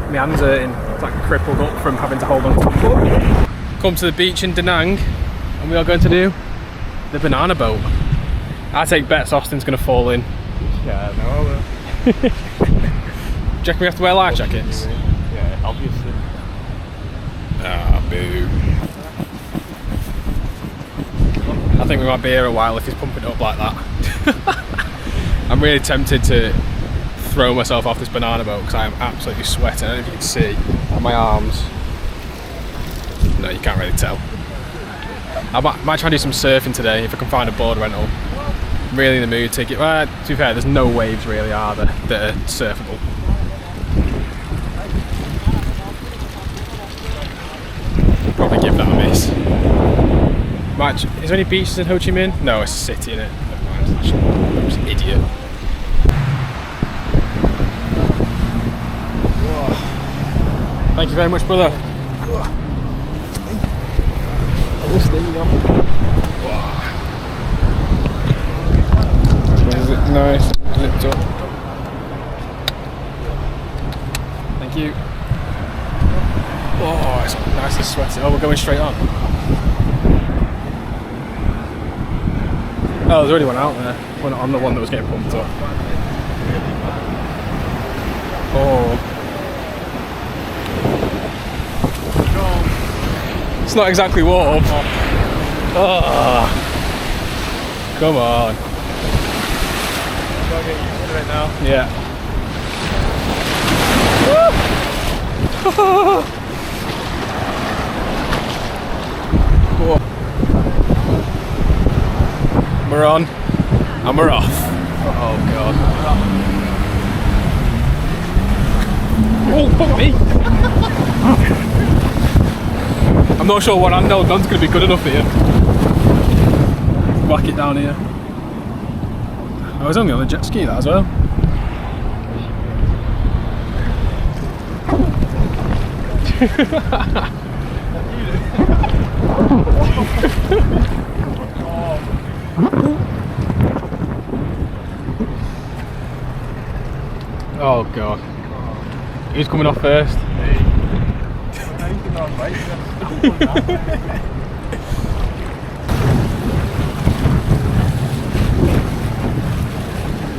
My hands are like crippled up from having to hold on to the boat. Come to the beach in Da Nang, and we are going to do the banana boat. I take bets Austin's going to fall in. Yeah, no, I will. Do you reckon we have to wear life jackets? Yeah, obviously. Ah, boo. I think we might be here a while if he's pumping it up like that. I'm really tempted to throw myself off this banana boat because I am absolutely sweating. I don't know if you can see on my arms. No, you can't really tell. I might try and do some surfing today if I can find a board rental. I'm really in the mood to get. Well, to be fair, there's no waves really, are there, that are surfable. Probably give that a miss. Is there any beaches in Ho Chi Minh? No, it's a city, innit? Never mind. I'm just an idiot. Whoa. Thank you very much, brother. Is it nice? Lift up. Thank you. Oh, it's nice and sweaty. Oh, we're going straight on. Oh, there's already one out there. We're not on the one that was getting pumped up. Oh. It's not exactly warm. Oh. Come on. Gotta get used to it now. Yeah. We're on and we're off. Oh god. Oh, fuck me! I'm not sure what hand held on's going to be good enough here. Whack it down here. I was only on the jet ski that as well. Oh god. Who's coming off first? A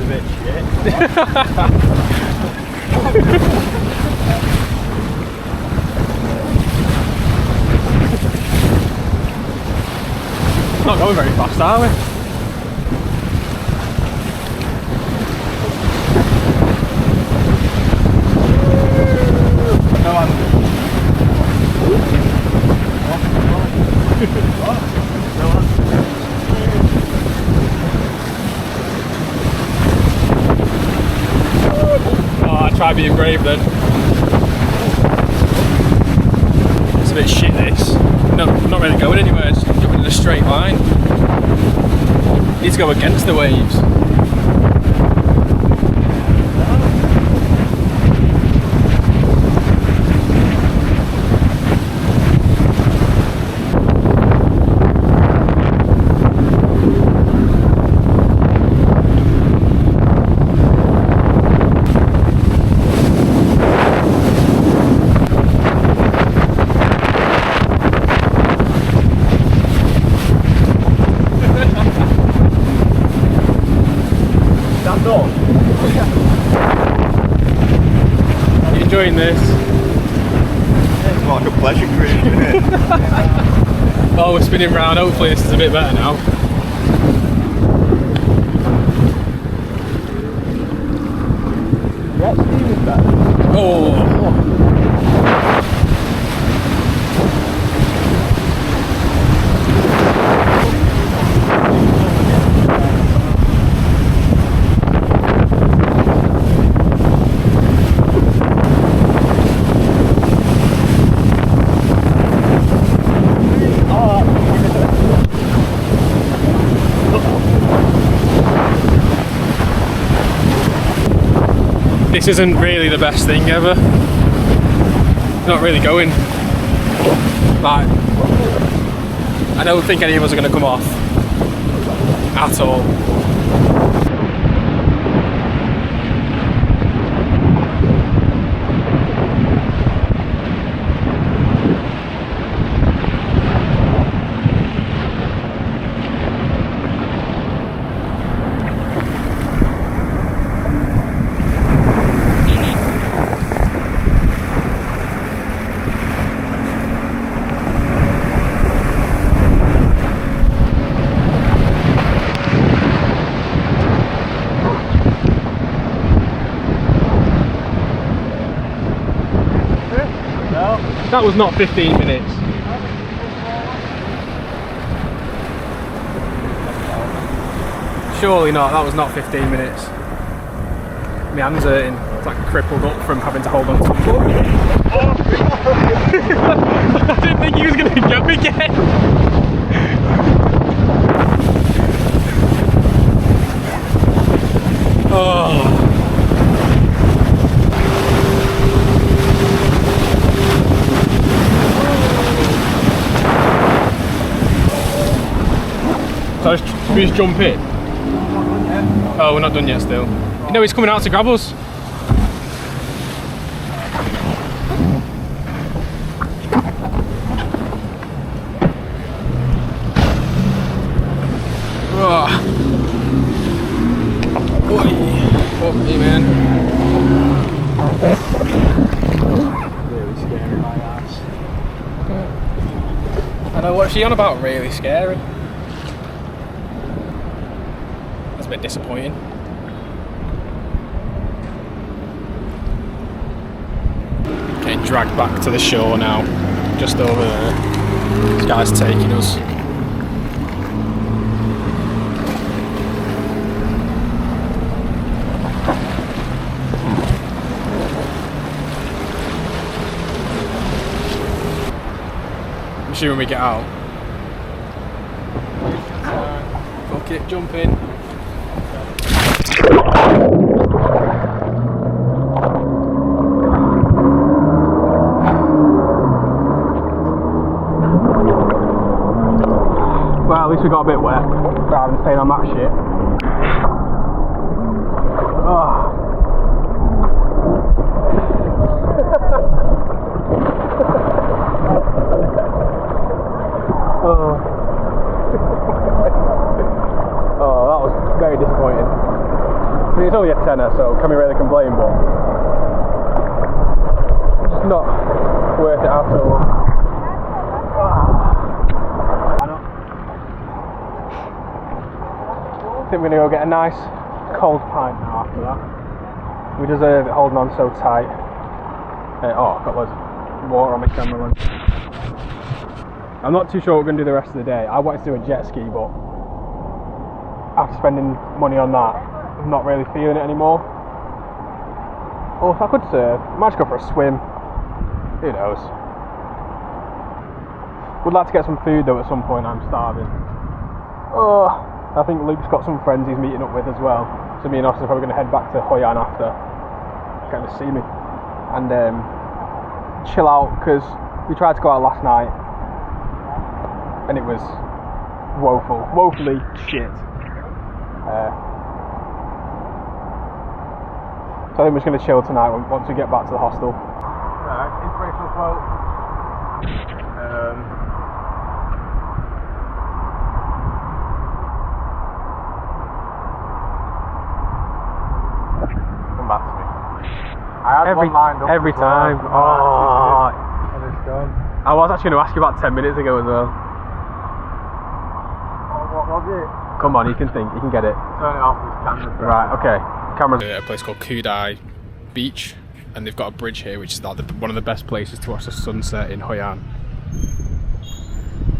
bit shit. Not going very fast, are we? No, I'm... Oh, I try being brave then. It's a bit shit this. No, not really going anywhere, just jumping in a straight line. Need to go against the waves. Enjoying this? It's like a pleasure cruise, isn't it? Oh, we're spinning round. Hopefully this is a bit better now. What steam is that? Oh. This isn't really the best thing ever. Not really going. Like, I don't think any of us are going to come off at all. That was not 15 minutes. Surely not, that was not 15 minutes. My hand's hurting. It's like crippled up from having to hold on to the foot. I didn't think he was going to get me again. Oh. So should we just jump in? Oh, we're not done yet still. You know he's coming out to grab us. Oh. Oh, hey man. Really scary, my ass. I know, what's she on about really scary? That's a bit disappointing. Getting dragged back to the shore now, just over there. This guy's taking us. I'm sure when we get out. Fuck it, jump in. Well, at least we got a bit wet rather than staying on that shit. Oh. Oh, that was very disappointing. I mean, it's only a tenner, so can we really complain, but it's not worth it at all. I think we're going to go get a nice cold pint now after that. We deserve it holding on so tight. Oh, I've got loads of water on my camera lens. I'm not too sure what we're going to do the rest of the day. I wanted to do a jet ski, but after spending money on that, I'm not really feeling it anymore. Oh, if I could surf, I might just go for a swim. Who knows? Would like to get some food though at some point, I'm starving. Oh, I think Luke's got some friends he's meeting up with as well. So me and Austin are probably going to head back to Hoi An after. Can't really see me. And chill out, because we tried to go out last night and it was woefully shit. So I think we're just going to chill tonight once we get back to the hostel. Inspirational quote. Come back to me. I had one lined up every time. Oh, and it's gone. I was actually going to ask you about 10 minutes ago as well. What was it? Come on, you can think, you can get it. Turn it off, this camera. Right, okay. Camera's at a place called Kudai Beach, and they've got a bridge here which is like one of the best places to watch the sunset in Hoi An.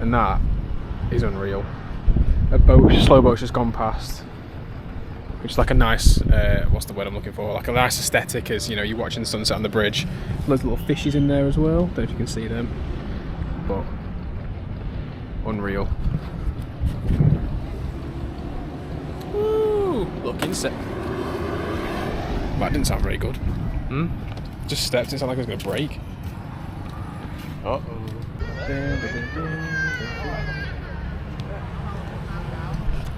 And that is unreal. A slow boat's just gone past, which is like a nice, what's the word I'm looking for? Like a nice aesthetic, as you know, you're watching the sunset on the bridge. There's little fishes in there as well, don't know if you can see them, but unreal. Woo! Look, insect. That didn't sound very good. Just stepped, it sounded like it was going to break. Uh-oh.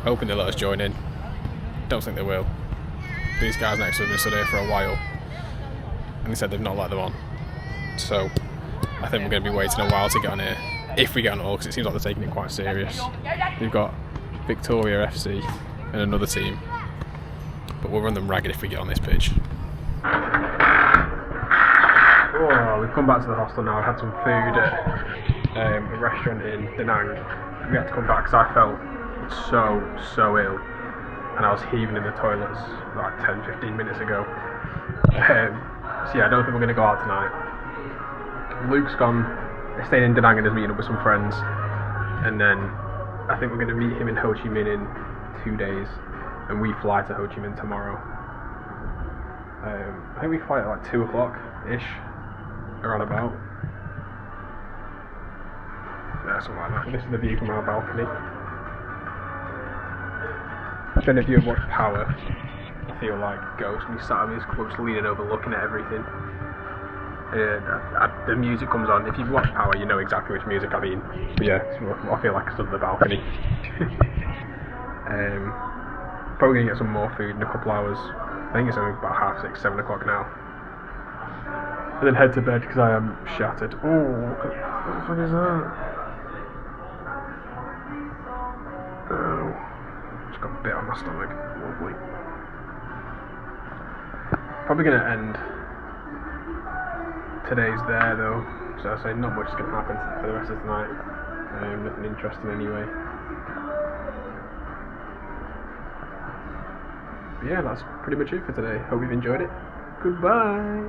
Hoping they'll let us join in. Don't think they will. These guys next to us have been stood here for a while, and they said they've not let them on. So I think we're going to be waiting a while to get on here, if we get on at all, because it seems like they're taking it quite serious. They've got Victoria FC and another team, but we'll run them ragged if we get on this pitch. Oh, we've come back to the hostel now. I had some food at a restaurant in Da Nang. We had to come back because I felt so ill, and I was heaving in the toilets like 10-15 minutes ago. So yeah, I don't think we're going to go out tonight. Luke's gone, staying in Da Nang and is meeting up with some friends, and then I think we're going to meet him in Ho Chi Minh in 2 days, and we fly to Ho Chi Minh tomorrow. I think we fly at like 2 o'clock ish, around about. Yeah, something like that. This is the view from our balcony. If any of you have watched Power, I feel like Ghost when he's sat on his club just leaning over looking at everything. The music comes on. If you've watched Power, you know exactly which music I mean. But yeah, I feel like I stood on the balcony. Probably gonna get some more food in a couple hours. I think it's only about 6:30, 7 o'clock now. And then head to bed because I am shattered. Oh, what the fuck is that? Oh, just got a bit on my stomach. Lovely. Probably gonna end today's there though, so I say not much is going to happen for the rest of the night. Nothing interesting anyway. But yeah, that's pretty much it for today. Hope you've enjoyed it. Goodbye.